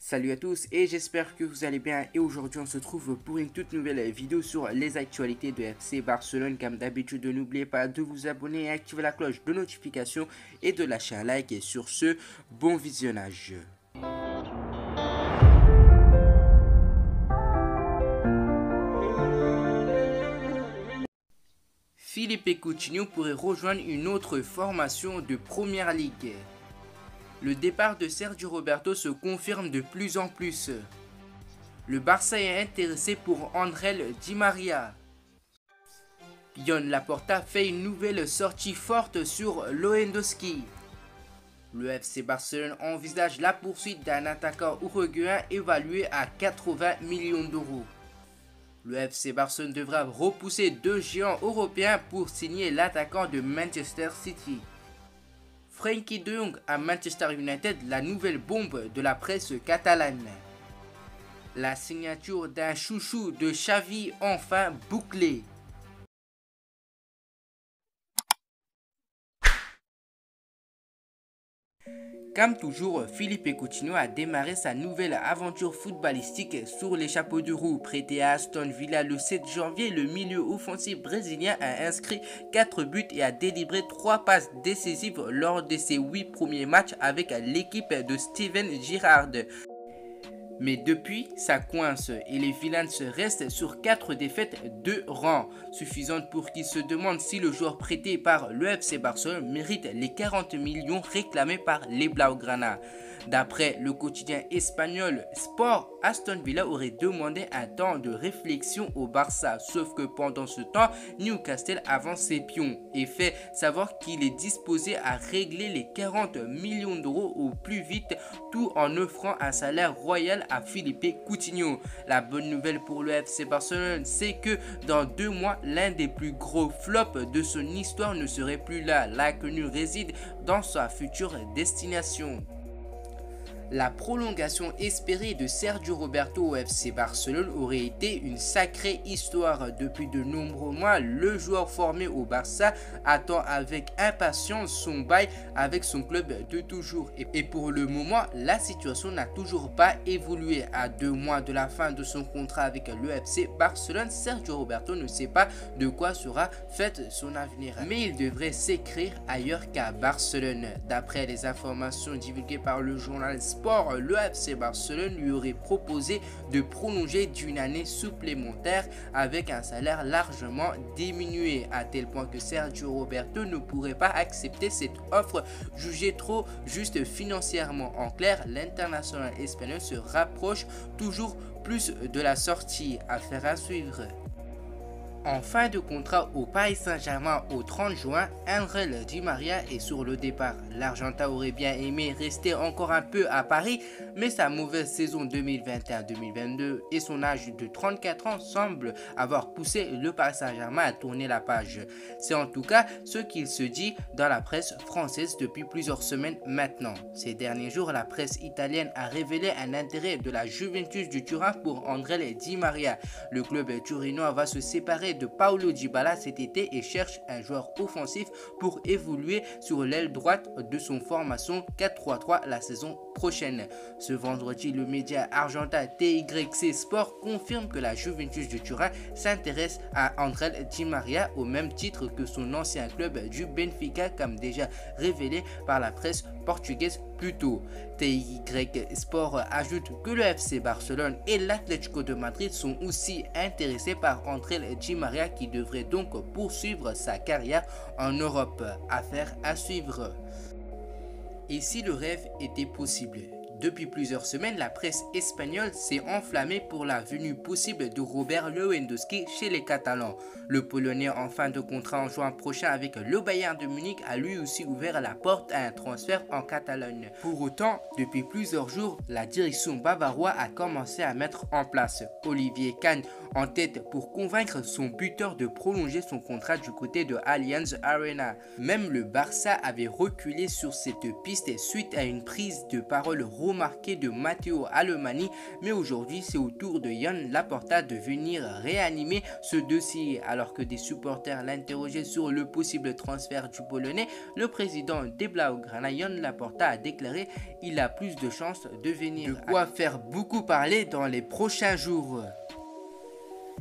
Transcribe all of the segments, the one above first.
Salut à tous et j'espère que vous allez bien et aujourd'hui on se trouve pour une toute nouvelle vidéo sur les actualités de FC Barcelone. Comme d'habitude, n'oubliez pas de vous abonner et activer la cloche de notification et de lâcher un like et sur ce, bon visionnage. Filipe Coutinho pourrait rejoindre une autre formation de Première Ligue. Le départ de Sergio Roberto se confirme de plus en plus. Le Barça est intéressé pour André Di Maria. Joan Laporta fait une nouvelle sortie forte sur Lewandowski. Le FC Barcelone envisage la poursuite d'un attaquant uruguayen évalué à 80 millions d'euros. Le FC Barcelone devra repousser deux géants européens pour signer l'attaquant de Manchester City. Frenkie de Jong à Manchester United, la nouvelle bombe de la presse catalane. La signature d'un chouchou de Xavi enfin bouclée. Comme toujours, Filipe Coutinho a démarré sa nouvelle aventure footballistique sur les chapeaux de roue. Prêté à Aston Villa le 7 janvier, le milieu offensif brésilien a inscrit 4 buts et a délivré 3 passes décisives lors de ses 8 premiers matchs avec l'équipe de Steven Gerrard. Mais depuis, ça coince et les Villains restent sur 4 défaites de rang, suffisantes pour qu'ils se demandent si le joueur prêté par le FC Barcelone mérite les 40 millions réclamés par les Blaugrana. D'après le quotidien espagnol Sport, Aston Villa aurait demandé un temps de réflexion au Barça, sauf que pendant ce temps, Newcastle avance ses pions et fait savoir qu'il est disposé à régler les 40 millions d'euros au plus vite, tout en offrant un salaire royal à Filipe Coutinho. La bonne nouvelle pour le FC Barcelone, c'est que dans 2 mois, l'un des plus gros flops de son histoire ne serait plus là. L'inconnu réside dans sa future destination. La prolongation espérée de Sergio Roberto au FC Barcelone aurait été une sacrée histoire. Depuis de nombreux mois, le joueur formé au Barça attend avec impatience son bail avec son club de toujours. Et pour le moment, la situation n'a toujours pas évolué. À 2 mois de la fin de son contrat avec le FC Barcelone, Sergio Roberto ne sait pas de quoi sera fait son avenir. Mais il devrait s'écrire ailleurs qu'à Barcelone. D'après les informations divulguées par le journal Sport, le FC Barcelone lui aurait proposé de prolonger d'une année supplémentaire avec un salaire largement diminué, à tel point que Sergio Roberto ne pourrait pas accepter cette offre jugée trop juste financièrement. En clair, l'international espagnol se rapproche toujours plus de la sortie. Affaire à suivre. En fin de contrat au Paris Saint-Germain au 30 juin, André Di Maria est sur le départ. L'Argentin aurait bien aimé rester encore un peu à Paris, mais sa mauvaise saison 2021-2022 et son âge de 34 ans semblent avoir poussé le Paris Saint-Germain à tourner la page. C'est en tout cas ce qu'il se dit dans la presse française depuis plusieurs semaines maintenant. Ces derniers jours, la presse italienne a révélé un intérêt de la Juventus du Turin pour André Di Maria. Le club turinois va se séparer de Paulo Dybala cet été et cherche un joueur offensif pour évoluer sur l'aile droite de son formation 4-3-3 la saison prochaine. Ce vendredi, le média argentin TYC Sport confirme que la Juventus de Turin s'intéresse à André Di Maria au même titre que son ancien club du Benfica, comme déjà révélé par la presse portugaise plus tôt. TYC Sport ajoute que le FC Barcelone et l'Atlético de Madrid sont aussi intéressés par André Di Maria, qui devrait donc poursuivre sa carrière en Europe. Affaire à suivre. Et si le rêve était possible? Depuis plusieurs semaines, la presse espagnole s'est enflammée pour la venue possible de Robert Lewandowski chez les Catalans. Le Polonais en fin de contrat en juin prochain avec le Bayern de Munich a lui aussi ouvert la porte à un transfert en Catalogne. Pour autant, depuis plusieurs jours, la direction bavaroise a commencé à mettre en place Olivier Kahn en tête pour convaincre son buteur de prolonger son contrat du côté de Allianz Arena. Même le Barça avait reculé sur cette piste suite à une prise de parole remarqué de Matteo Alemany, mais aujourd'hui c'est au tour de Jan Laporta de venir réanimer ce dossier. Alors que des supporters l'interrogeaient sur le possible transfert du Polonais, le président des Blaugrana, Jan Laporta, a déclaré qu'il a plus de chances de venir. De quoi faire beaucoup parler dans les prochains jours.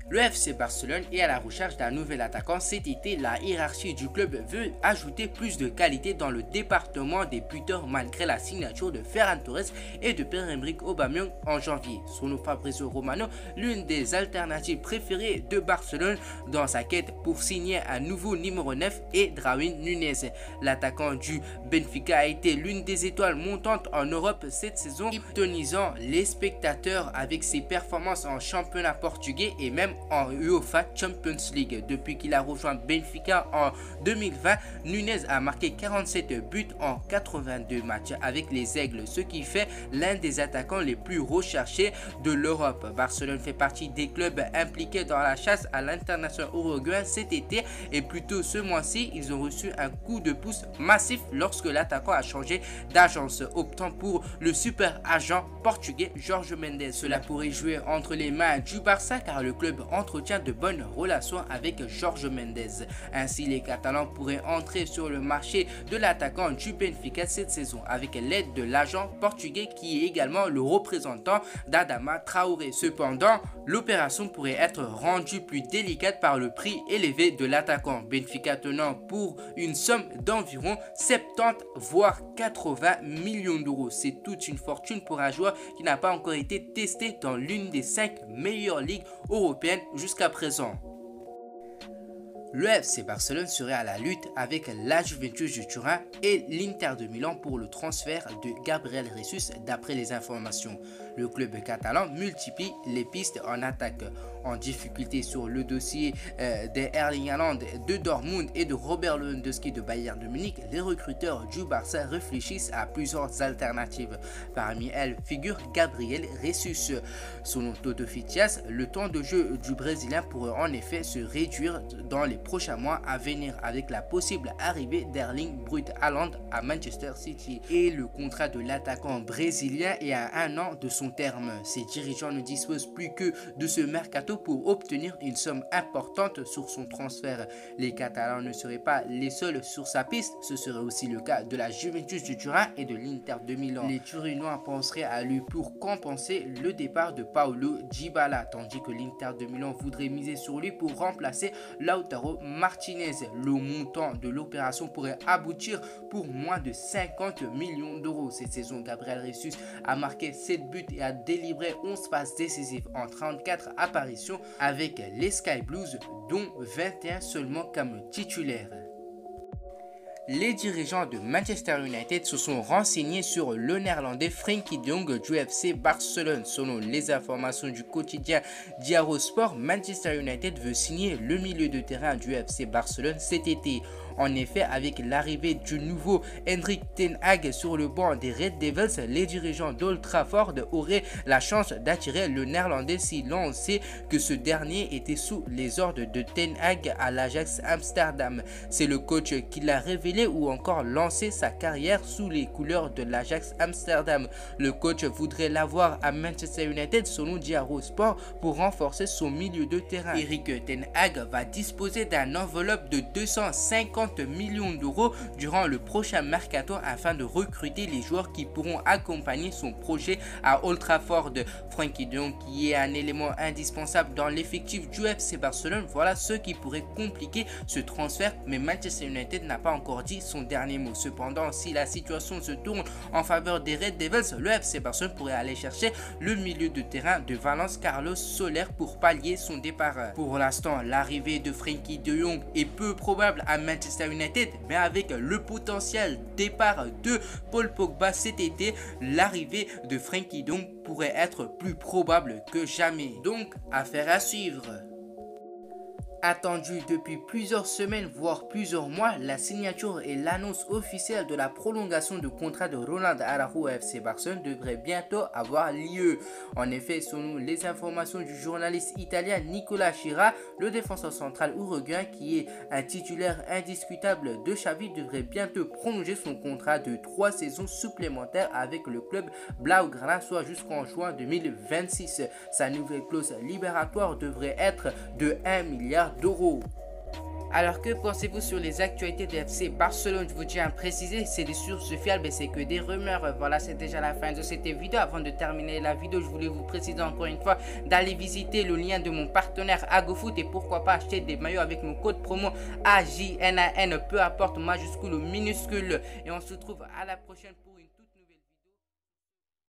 Le FC Barcelone est à la recherche d'un nouvel attaquant. Cet été, la hiérarchie du club veut ajouter plus de qualité dans le département des buteurs malgré la signature de Ferran Torres et de Pierre-Emerick Aubameyang en janvier. Selon Fabrizio Romano, l'une des alternatives préférées de Barcelone dans sa quête pour signer un nouveau numéro 9 est Darwin Núñez. L'attaquant du Benfica a été l'une des étoiles montantes en Europe cette saison, hypnotisant les spectateurs avec ses performances en championnat portugais et même en UEFA Champions League. Depuis qu'il a rejoint Benfica en 2020, Núñez a marqué 47 buts en 82 matchs avec les Aigles, ce qui fait l'un des attaquants les plus recherchés de l'Europe. Barcelone fait partie des clubs impliqués dans la chasse à l'international uruguayen cet été, et plus tôt ce mois-ci, ils ont reçu un coup de pouce massif lorsque l'attaquant a changé d'agence, optant pour le super agent portugais Jorge Mendes. Cela pourrait jouer entre les mains du Barça car le club entretient de bonnes relations avec Jorge Mendes. Ainsi, les Catalans pourraient entrer sur le marché de l'attaquant du Benfica cette saison avec l'aide de l'agent portugais qui est également le représentant d'Adama Traoré. Cependant, l'opération pourrait être rendue plus délicate par le prix élevé de l'attaquant. Benfica tenant pour une somme d'environ 70 voire 80 millions d'euros. C'est toute une fortune pour un joueur qui n'a pas encore été testé dans l'une des 5 meilleures ligues européennes jusqu'à présent. Le FC Barcelone serait à la lutte avec la Juventus de Turin et l'Inter de Milan pour le transfert de Gabriel Jesus d'après les informations. Le club catalan multiplie les pistes en attaque. En difficulté sur le dossier des Erling Haaland de Dortmund et de Robert Lewandowski de Bayern de Munich, les recruteurs du Barça réfléchissent à plusieurs alternatives. Parmi elles figure Gabriel Jesus. Selon Toto Fitias, le temps de jeu du Brésilien pourrait en effet se réduire dans les prochains mois à venir avec la possible arrivée d'Erling Braut Haaland à Manchester City. Et le contrat de l'attaquant brésilien est à 1 an de son terme. Ses dirigeants ne disposent plus que de ce mercato pour obtenir une somme importante sur son transfert. Les Catalans ne seraient pas les seuls sur sa piste, ce serait aussi le cas de la Juventus de Turin et de l'Inter de Milan. Les Turinois penseraient à lui pour compenser le départ de Paulo Dybala, tandis que l'Inter de Milan voudrait miser sur lui pour remplacer Lautaro Martinez. Le montant de l'opération pourrait aboutir pour moins de 50 millions d'euros. Cette saison, Gabriel Jesus a marqué 7 buts et a délivré 11 passes décisives en 34 apparitions avec les Sky Blues, dont 21 seulement comme titulaires. Les dirigeants de Manchester United se sont renseignés sur le néerlandais Frenkie de Jong du FC Barcelone. Selon les informations du quotidien Diario Sport, Manchester United veut signer le milieu de terrain du FC Barcelone cet été. En effet, avec l'arrivée du nouveau Erik ten Hag sur le banc des Red Devils, les dirigeants d'Old Trafford auraient la chance d'attirer le néerlandais si l'on sait que ce dernier était sous les ordres de ten Hag à l'Ajax Amsterdam. C'est le coach qui l'a révélé ou encore lancé sa carrière sous les couleurs de l'Ajax Amsterdam. Le coach voudrait l'avoir à Manchester United selon Diario Sport pour renforcer son milieu de terrain. Erik ten Hag va disposer d'une enveloppe de 250 millions d'euros durant le prochain mercato afin de recruter les joueurs qui pourront accompagner son projet à Old Trafford. Frenkie de Jong, qui est un élément indispensable dans l'effectif du FC Barcelone, voilà ce qui pourrait compliquer ce transfert, mais Manchester United n'a pas encore dit son dernier mot. Cependant, si la situation se tourne en faveur des Red Devils, le FC Barcelone pourrait aller chercher le milieu de terrain de Valence Carlos Soler pour pallier son départ. Pour l'instant, l'arrivée de Frenkie de Jong est peu probable à Manchester United, mais avec le potentiel départ de Paul Pogba cet été, l'arrivée de Frenkie de Jong pourrait être plus probable que jamais. Donc, affaire à suivre. Attendu depuis plusieurs semaines, voire plusieurs mois, la signature et l'annonce officielle de la prolongation du contrat de Ronald Araujo au FC Barcelone devrait bientôt avoir lieu. En effet, selon les informations du journaliste italien Nicola Schira, le défenseur central uruguayen qui est un titulaire indiscutable de Xavi devrait bientôt prolonger son contrat de 3 saisons supplémentaires avec le club Blaugrana, soit jusqu'en juin 2026. Sa nouvelle clause libératoire devrait être de 1 milliard d'euros. Alors que pensez-vous sur les actualités de FC Barcelone? Je vous tiens à préciser, c'est des sources fiables et c'est que des rumeurs. Voilà, c'est déjà la fin de cette vidéo. Avant de terminer la vidéo, je voulais vous préciser encore une fois d'aller visiter le lien de mon partenaire AgoFoot et pourquoi pas acheter des maillots avec mon code promo AJNAN, peu importe majuscule ou minuscule. Et on se retrouve à la prochaine pour